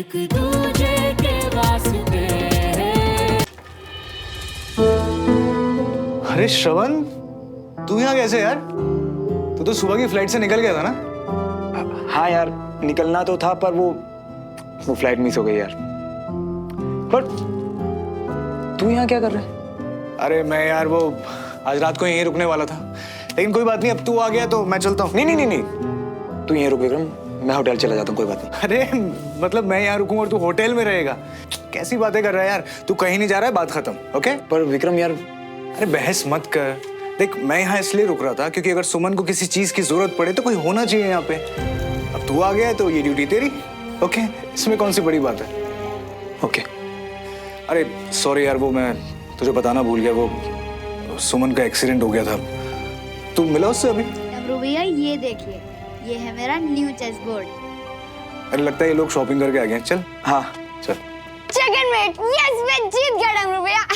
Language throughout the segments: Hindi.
एक दूजे के वास्ते। अरे श्रवण, तू यहाँ कैसे यार? तू तो सुबह की फ्लाइट से निकल गया था ना? हाँ यार, निकलना तो था पर वो फ्लाइट मिस हो गई यार। पर तू यहाँ क्या कर रहा है? अरे मैं यार वो आज रात को यहीं रुकने वाला था, लेकिन कोई बात नहीं, अब तू आ गया तो मैं चलता हूँ। नहीं, तू यहीं रुक विक्रम, मैं होटल चला जाता हूँ, कोई बात नहीं। अरे मतलब मैं यहाँ रुकूं और तू होटल में रहेगा? कैसी बातें कर रहा है यार, तू कहीं नहीं जा रहा है, बात खत्म। ओके? पर विक्रम यार, अरे बहस मत कर। देख, मैं यहाँ इसलिए रुक रहा था क्योंकि अगर सुमन को किसी चीज की जरूरत पड़े तो कोई होना चाहिए यहाँ पे। अब तू आ गया है तो ये ड्यूटी तेरी। ओके? इसमें कौन सी बड़ी बात है? ओके। अरे सॉरी यार, वो मैं तुझे बताना भूल गया, वो सुमन का एक्सीडेंट हो गया था। तू मिला उससे अभी? डमरू भैया ये देखिए, ये है मेरा न्यू चेस बोर्ड। अरे लगता है ये लोग शॉपिंग करके आ गए हैं। चल। हाँ चल। चेकमेट, यस मैं जीत गया डमरू भैया।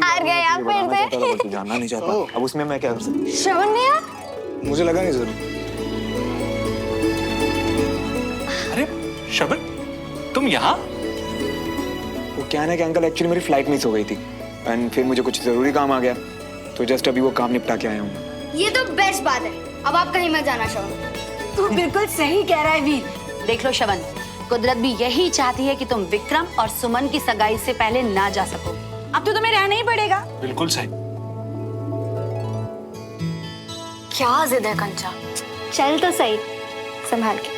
हार गए आप फिर से। जानना नहीं चाहता, अब उसमें मैं क्या कर सकता? श्रवण भैया, मुझे लगा नहीं जरूर। अरे श्रवण, तुम यहाँ? वो क्या है ना कि अंकल, एक्चुअली मेरी फ्लाइट मिस हो गई थी एंड फिर मुझे कुछ जरूरी काम आ गया, तो जस्ट अभी वो काम निपटा के आया हूँ। ये तो बेस्ट बात है। अब आप कहीं मत जाना श्रवण। तू बिल्कुल सही कह रहा है वीर। देख लो श्रवण, कुदरत भी यही चाहती है कि तुम विक्रम और सुमन की सगाई से पहले ना जा सको। अब तो तुम्हें रहना ही पड़ेगा। बिल्कुल सही। क्या जिद है कंचा? चल तो सही, संभाल के।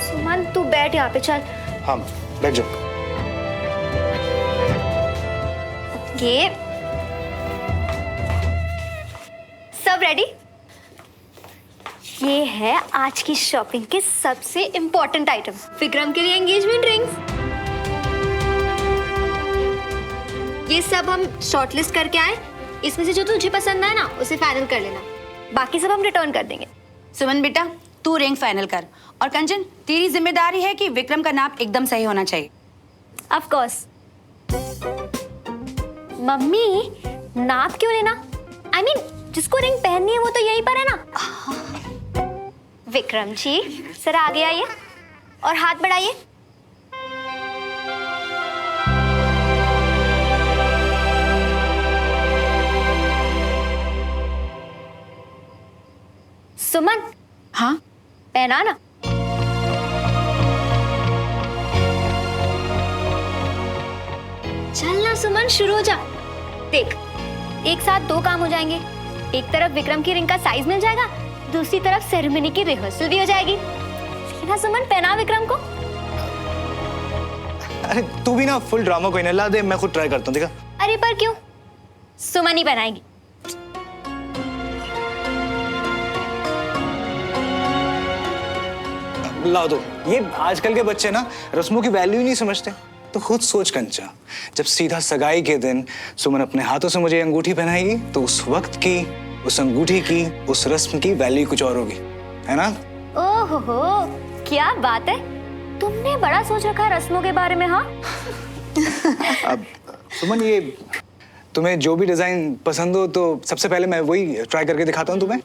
सुमन तू बैठ यहाँ पे, चल। हाँ बैठ जाओ। ये सब रेडी? ये है आज की शॉपिंग के सबसे इम्पोर्टेंट आइटम, विक्रम के लिए एंगेजमेंट रिंग्स। ये सब हम शॉर्टलिस्ट करके आए, इसमें से जो तुझे पसंद आए ना उसे फाइनल कर लेना, बाकी सब हम रिटर्न कर देंगे। सुमन बेटा, तू रिंग फाइनल कर, और कंचन तेरी जिम्मेदारी है कि विक्रम का नाप एकदम सही होना चाहिए। Of course. मम्मी, नाप क्यों लेना? I mean, जिसको रिंग पहननी है वो तो यहीं पर है ना। विक्रम जी, सर आगे आइए और हाथ बढ़ाइए। सुमन। हाँ पहना ना। चल ना सुमन, शुरू हो जा। देख, एक साथ दो काम हो जाएंगे। एक तरफ विक्रम की रिंग का साइज मिल जाएगा, दूसरी तरफ सेरेमनी की रिहर्सल भी हो जाएगी। सीधा सुमन, पहना विक्रम को। अरे तू भी ना फुल ड्रामा कोई ना, ला दे, मैं खुद ट्राई करता हूँ। देखा? अरे पर क्यों? सुमन ही पहनाएगी। ला दो। ये आजकल के बच्चे ना रस्मों की वैल्यू ही नहीं समझते। तो खुद सोच कंचा, जब सीधा सगाई के दिन सुमन अपने हाथों से मुझे अंगूठी पहनाएगी तो उस वक्त की, उस अंगूठी की, उस रस्म की वैल्यू कुछ और होगी, है ना? ओहो, क्या बात है, तुमने बड़ा सोच रखा है रस्मों के बारे में। हाँ। अब सुमन, ये तुम्हें जो भी डिजाइन पसंद हो तो सबसे पहले मैं वही ट्राई करके दिखाता हूँ तुम्हें।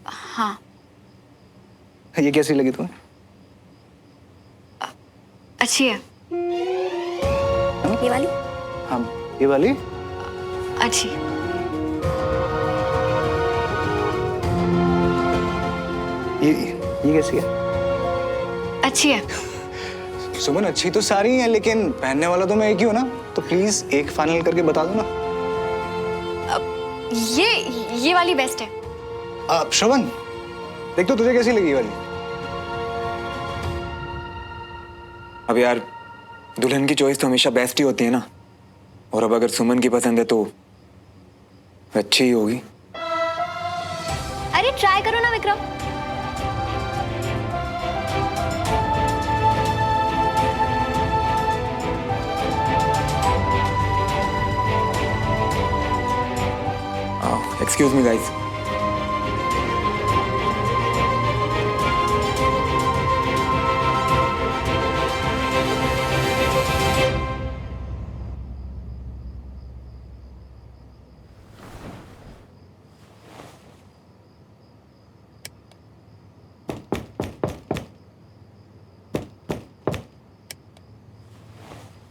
हाँ। ये कैसी लगी तुम्हें? अच्छी है। ये वाली? हाँ, ये वाली अच्छी। ये कैसी है? अच्छी है। सुमन, अच्छी तो सारी हैं, लेकिन पहनने वाला तो मैं एक ही हूँ ना, तो प्लीज एक फाइनल करके बता दो ना। ये वाली बेस्ट है। अब श्रवण, देख तो तुझे कैसी लगी ये वाली? अब यार, दुल्हन की चॉइस तो हमेशा बेस्ट ही होती है ना, और अब अगर सुमन की पसंद है तो अच्छी ही होगी। अरे ट्राई करो ना विक्रम। Excuse me guys.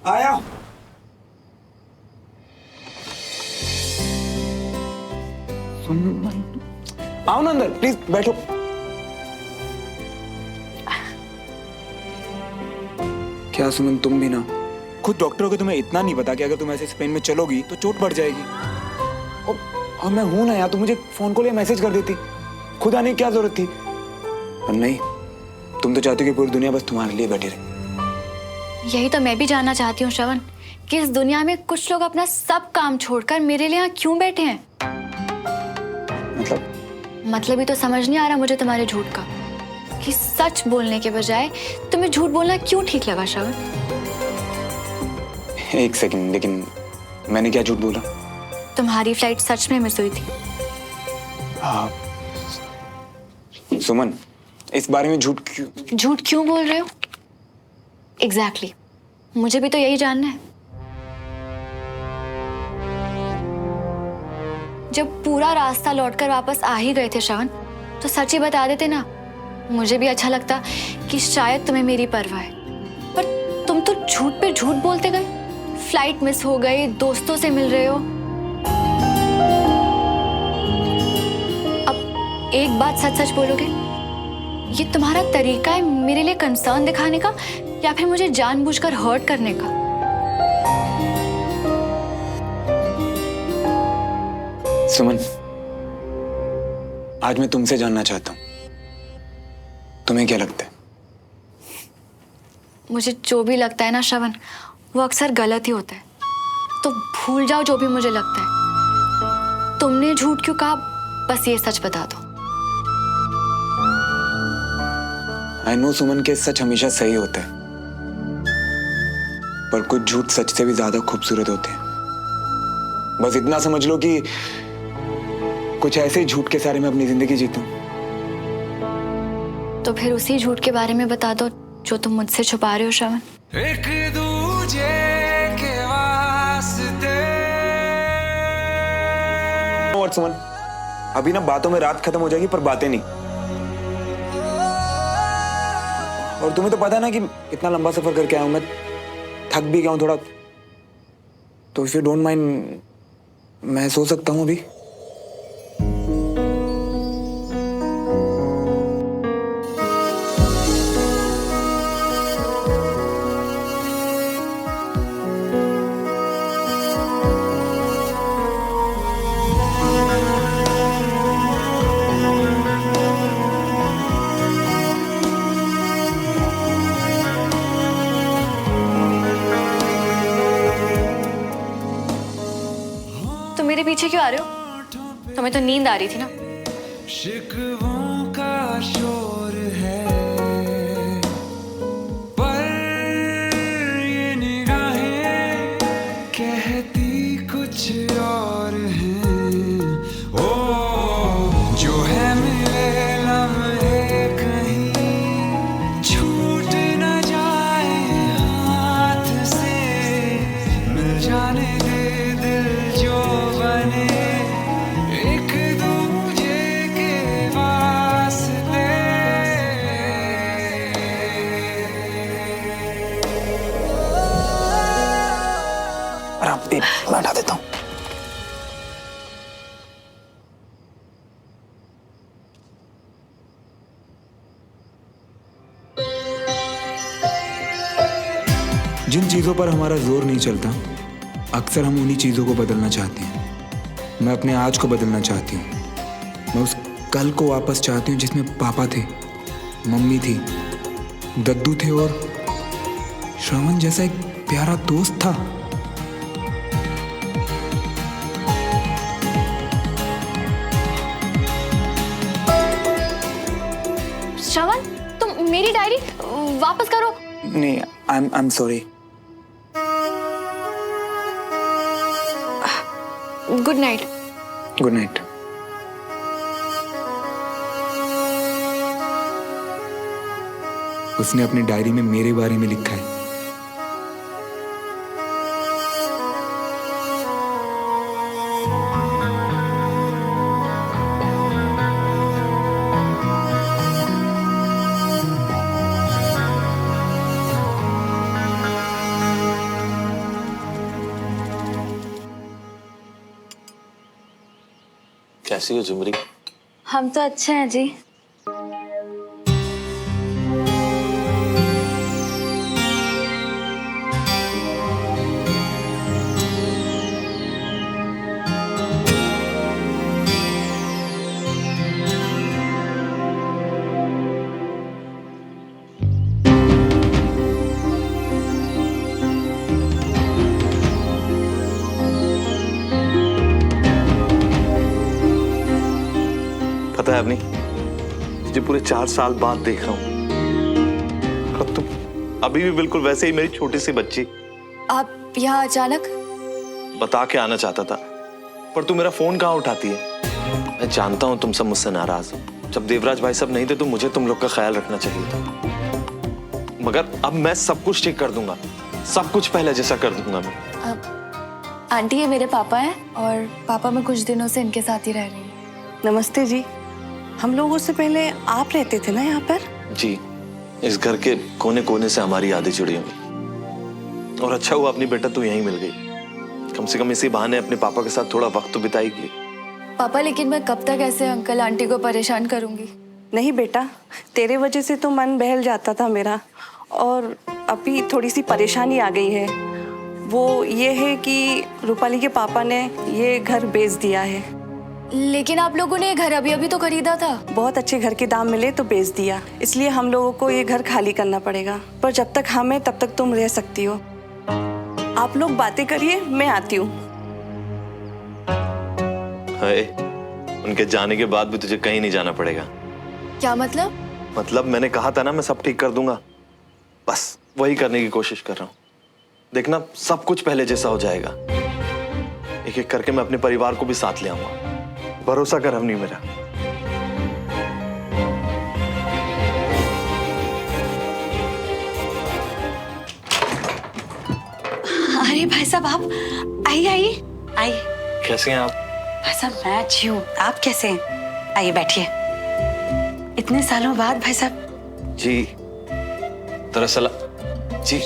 आया। सुमन, आओ ना अंदर, प्लीज बैठो। क्या सुमन, तुम भी ना, खुद डॉक्टरों को तुम्हें इतना नहीं पता कि अगर तुम ऐसे स्पेन में चलोगी तो चोट बढ़ जाएगी। और मैं हूं ना यार, तुम मुझे फोन कॉल या मैसेज कर देती, खुद आने की क्या जरूरत थी। पर नहीं, तुम तो चाहती हो कि पूरी दुनिया बस तुम्हारे लिए बैठी रहे। यही तो मैं भी जानना चाहती हूँ श्रवण, कि इस दुनिया में कुछ लोग अपना सब काम छोड़कर मेरे लिए यहाँ क्यों बैठे हैं। मतलब ही तो समझ नहीं आ रहा मुझे तुम्हारे झूठ का, कि सच बोलने के बजाय तुम्हें झूठ बोलना क्यों ठीक लगा श्रवण। एक सेकंड, लेकिन मैंने क्या झूठ बोला? तुम्हारी फ्लाइट सच में मिस हुई थी। हाँ सुमन, इस बारे में झूठ क्यों बोल रहे हो? एग्जैक्टली, मुझे भी तो यही जानना है। जब पूरा रास्ता लौटकर वापस आ ही गए थे श्रवण, तो सच ही बता देते ना, मुझे भी अच्छा लगता कि शायद तुम्हें मेरी परवाह है। पर तुम तो झूठ पे झूठ बोलते गए, फ्लाइट मिस हो गई, दोस्तों से मिल रहे हो। अब एक बात सच सच बोलोगे, ये तुम्हारा तरीका है मेरे लिए कंसर्न दिखाने का, या फिर मुझे जानबूझकर हर्ट करने का? सुमन, आज मैं तुमसे जानना चाहता हूं, तुम्हें क्या लगता है? मुझे जो भी लगता है ना श्रवण, वो अक्सर गलत ही होता है। तो भूल जाओ जो भी मुझे लगता है। तुमने झूठ क्यों कहा, बस ये सच बता दो। आई नो सुमन के सच हमेशा सही होता है, पर कुछ झूठ सच से भी ज्यादा खूबसूरत होते हैं। बस इतना समझ लो कि कुछ ऐसे ही झूठ के सारे में अपनी जिंदगी जीता हूं। तो फिर उसी झूठ के बारे में बता दो जो तुम मुझसे छुपा रहे हो श्रवण। एक दूजे के वास्ते। और सुमन, अभी ना बातों में रात खत्म हो जाएगी पर बातें नहीं। और तुम्हें तो पता है ना कि इतना लंबा सफर करके आया हूं, मैं थक भी गया हूं थोड़ा। तो इफ यू डोंट माइंड, मैं सो सकता हूं अभी? मेरे पीछे क्यों आ रहे हो? तुम्हें तो नींद आ रही थी ना। शिकवों का शोर है, पर ये निगाहें कहती कुछ और हैं। ओ जो है मिले लम्हे कहीं छूट न जाए हाथ से, मिल जाने दे दिल जो बने एक दूजे के वास्ते। मैं हटा देता हूं। जिन चीजों पर हमारा जोर नहीं चलता, अक्सर हम उन्हीं चीजों को बदलना चाहते हैं। मैं अपने आज को बदलना चाहती हूँ। मैं उस कल को वापस चाहती हूँ जिसमें पापा थे, मम्मी थी, दद्दू थे और श्रवण जैसा एक प्यारा दोस्त था। श्रवण, तुम मेरी डायरी वापस करो। नहीं, I am sorry. Good night. Good night. उसने अपनी डायरी में मेरे बारे में लिखा है। कैसी हो झुमरी? हम तो अच्छे हैं जी। पता है अपनी, तुझे पूरे 4 साल बाद देख रहा हूँ और तुम अभी भी बिल्कुल वैसे ही मेरी छोटी सी बच्ची। आप यहाँ अचानक? बता के आना चाहता था पर तू मेरा फोन कहाँ उठाती है। मैं जानता हूँ तुम सब मुझसे नाराज हो। जब देवराज भाई सब नहीं थे तो मुझे तुम लोग का ख्याल रखना चाहिए था, मगर अब मैं सब कुछ ठीक कर दूंगा, सब कुछ पहले जैसा कर दूंगा मैं। आंटी ये मेरे पापा हैं और पापा मैं कुछ दिनों से इनके साथ ही रह रही हूँ। नमस्ते जी। हम लोगों से पहले आप रहते थे ना यहाँ पर? जी, इस घर के कोने कोने से हमारी यादें जुड़ी हुई और अच्छा हुआ अपनी बेटा तू यहीं मिल गई। कम से कम इसी बहाने अपने पापा के साथ थोड़ा वक्त तो बिताएगी। पापा लेकिन मैं कब तक ऐसे अंकल आंटी को परेशान करूंगी? नहीं बेटा, तेरे वजह से तो मन बहल जाता था मेरा, और अभी थोड़ी सी परेशानी आ गई है। वो ये है कि रूपाली के पापा ने ये घर बेच दिया है। लेकिन आप लोगों ने ये घर अभी अभी तो खरीदा था। बहुत अच्छे घर के दाम मिले तो बेच दिया, इसलिए हम लोगों को ये घर खाली करना पड़ेगा। पर जब तक हम हैं तब तक तुम रह सकती हो। आप लोग बातें करिए, मैं आती हूँ। हाय, उनके जाने के बाद भी तुझे कहीं नहीं जाना पड़ेगा। क्या मतलब? मतलब मैंने कहा था ना मैं सब ठीक कर दूंगा, बस वही करने की कोशिश कर रहा हूँ। देखना सब कुछ पहले जैसा हो जाएगा। एक एक करके मैं अपने परिवार को भी साथ ले आऊंगा, भरोसा कर हमनी मेरा। अरे भाई साहब, आप आइए आइए आइए। कैसे हैं आप? भाई साहब मैं अच्छी हूँ, आप कैसे हैं? आइए बैठिए। इतने सालों बाद भाई साहब। जी दरअसल जी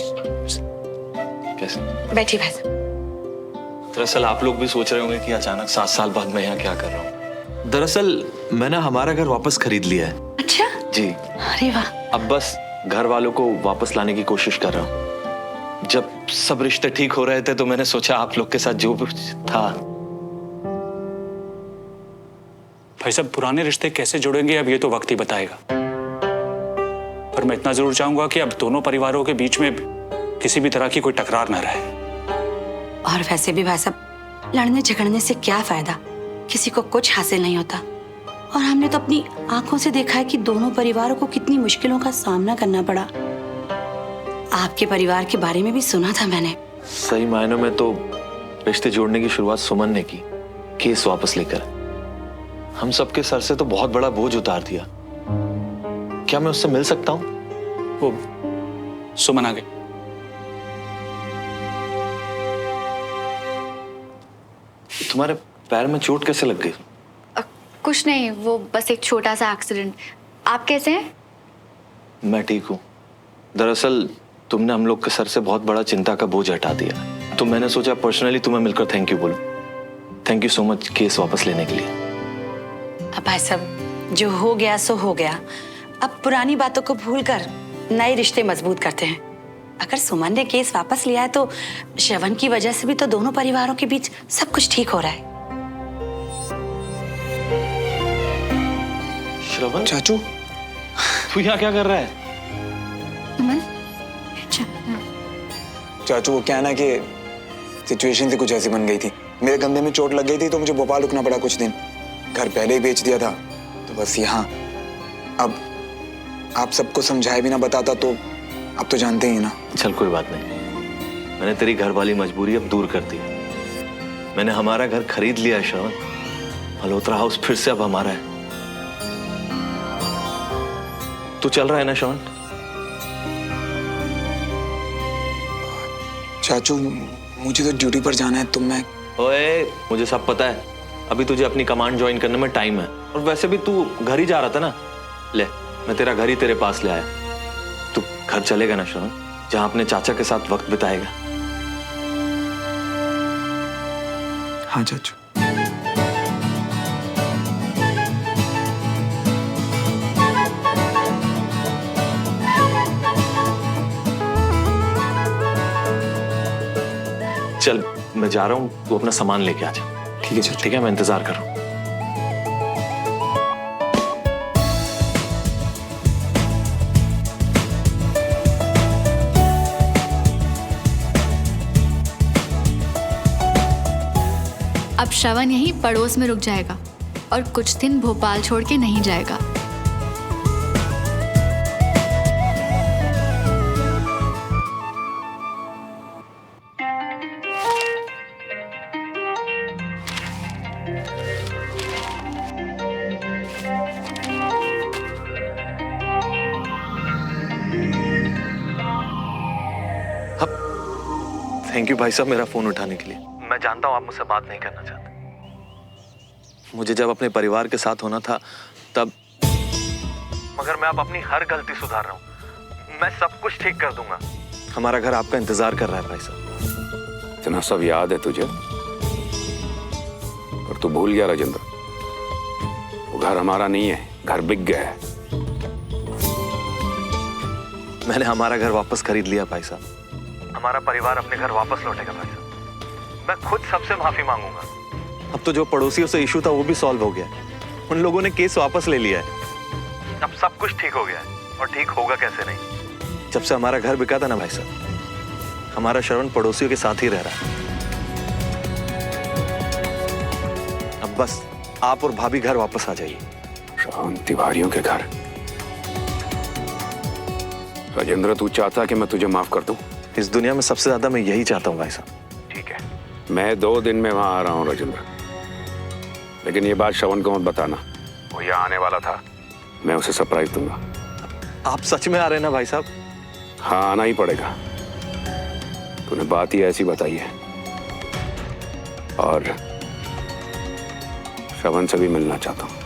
कैसे? बैठिए भाई साहब। दरअसल आप लोग भी सोच रहे होंगे कि अचानक 7 साल बाद मैं यहाँ क्या कर रहा हूँ। दरअसल मैंने हमारा घर वापस खरीद लिया है। अच्छा जी। अरे वाह। अब बस घर वालों को वापस लाने की कोशिश कर रहा हूँ। जब सब रिश्ते ठीक हो रहे थे तो मैंने सोचा आप लोग के साथ जो कुछ था। भाई साहब पुराने रिश्ते कैसे जुड़ेंगे अब ये तो वक्त ही बताएगा, पर मैं इतना जरूर चाहूंगा कि अब दोनों परिवारों के बीच में किसी भी तरह की कोई टकरार न रहे। और वैसे भी भाई साहब लड़ने झगड़ने से क्या फायदा, किसी को कुछ हासिल नहीं होता। और हमने तो अपनी आंखों से देखा है कि दोनों परिवारों को कितनी मुश्किलों का सामना करना पड़ा। आपके परिवार के बारे में भी सुना था मैंने। सही मायनों में तो रिश्ते जोड़ने की शुरुआत सुमन ने की, केस वापस लेकर। हम सबके सर से तो बहुत बड़ा बोझ उतार दिया। क्या मैं उससे मिल सकता हूँ? वो सुमन आ गई। तुम्हारे पैर में चोट कैसे लग गई? कुछ नहीं, वो बस एक छोटा सा एक्सीडेंट। आप कैसे हैं? मैं ठीक हूँ। दरअसल तुमने हम लोग के सर से बहुत बड़ा चिंता का बोझ हटा दिया, तो मैंने सोचा पर्सनली तुम्हें मिलकर थैंक यू बोलूं। Thank you so much case वापस लेने के लिए। अब भाई साहब जो हो गया सो हो गया। अब पुरानी बातों को भूलकर नए रिश्ते मजबूत करते हैं। अगर सुमन ने केस वापस लिया है तो श्रवण की वजह से भी तो दोनों परिवारों के बीच सब कुछ ठीक हो रहा है। श्रवण चाचू, तू यहाँ क्या कर रहा है? चाचू वो क्या है ना कि सिचुएशन से कुछ ऐसी बन गई थी। मेरे कंधे में चोट लग गई थी तो मुझे भोपाल रुकना पड़ा कुछ दिन। घर पहले ही बेच दिया था तो बस यहाँ। अब आप सबको समझाए भी ना बताता तो अब तो जानते ही ना। चल कोई बात नहीं, मैंने तेरी घर वाली मजबूरी अब दूर कर दी। मैंने हमारा घर खरीद लिया है श्रवण। मल्होत्रा हाउस फिर से अब हमारा है। तू चल रहा है ना श्रवण? चाचू मुझे तो ड्यूटी पर जाना है तो मैं। ओए मुझे सब पता है, अभी तुझे अपनी कमांड ज्वाइन करने में टाइम है। और वैसे भी तू घर ही जा रहा था ना, ले मैं तेरा घर ही तेरे पास ले आया। तू घर चलेगा ना श्रवण, जहां अपने चाचा के साथ वक्त बिताएगा? हाँ चाचू। चल मैं जा रहा हूँ, तू अपना सामान लेके आ जा। ठीक है चाचा। ठीक है, मैं इंतजार कर रहा हूँ। अब श्रवण यहीं पड़ोस में रुक जाएगा और कुछ दिन भोपाल छोड़ के नहीं जाएगा। थैंक यू भाई साहब मेरा फोन उठाने के लिए। मैं जानता हूँ आप मुझसे बात नहीं करना चाहते। मुझे जब अपने परिवार के साथ होना था तब, मगर मैं अब अपनी हर गलती सुधार रहा हूँ। मैं सब कुछ ठीक कर दूंगा। हमारा घर आपका इंतजार कर रहा है भाई साहब। इतना सब याद है तुझे, और तू भूल गया राजेंद्र, वो घर हमारा नहीं है, घर बिक गया है। मैंने हमारा घर वापस खरीद लिया भाई साहब। हमारा परिवार अपने घर वापस लौटेगा भाई साहब। मैं खुद सबसे माफी मांगूंगा। अब तो जो पड़ोसियों से इशू था वो भी सॉल्व हो गया है। उन लोगों ने केस वापस ले लिया है। अब सब कुछ ठीक हो गया है, और ठीक होगा कैसे नहीं। जब से हमारा घर बिका था ना भाई साहब, हमारा श्रवण पड़ोसियों के साथ ही रह रहा है। अब बस आप और भाभी घर वापस आ जाइए। श्रवण तिवारियों के घर? राजेंद्र, तू चाहता कि मैं तुझे माफ कर दूं? इस दुनिया में सबसे ज्यादा मैं यही चाहता हूँ भाई साहब। ठीक है, मैं 2 दिन में वहां आ रहा हूँ राजेंद्र, लेकिन ये बात श्रवण को मत बताना। वो यहाँ आने वाला था, मैं उसे सरप्राइज दूंगा। आप सच में आ रहे हैं ना भाई साहब? हाँ, आना ही पड़ेगा। तूने बात ही ऐसी बताई है, और श्रवण से भी मिलना चाहता हूँ।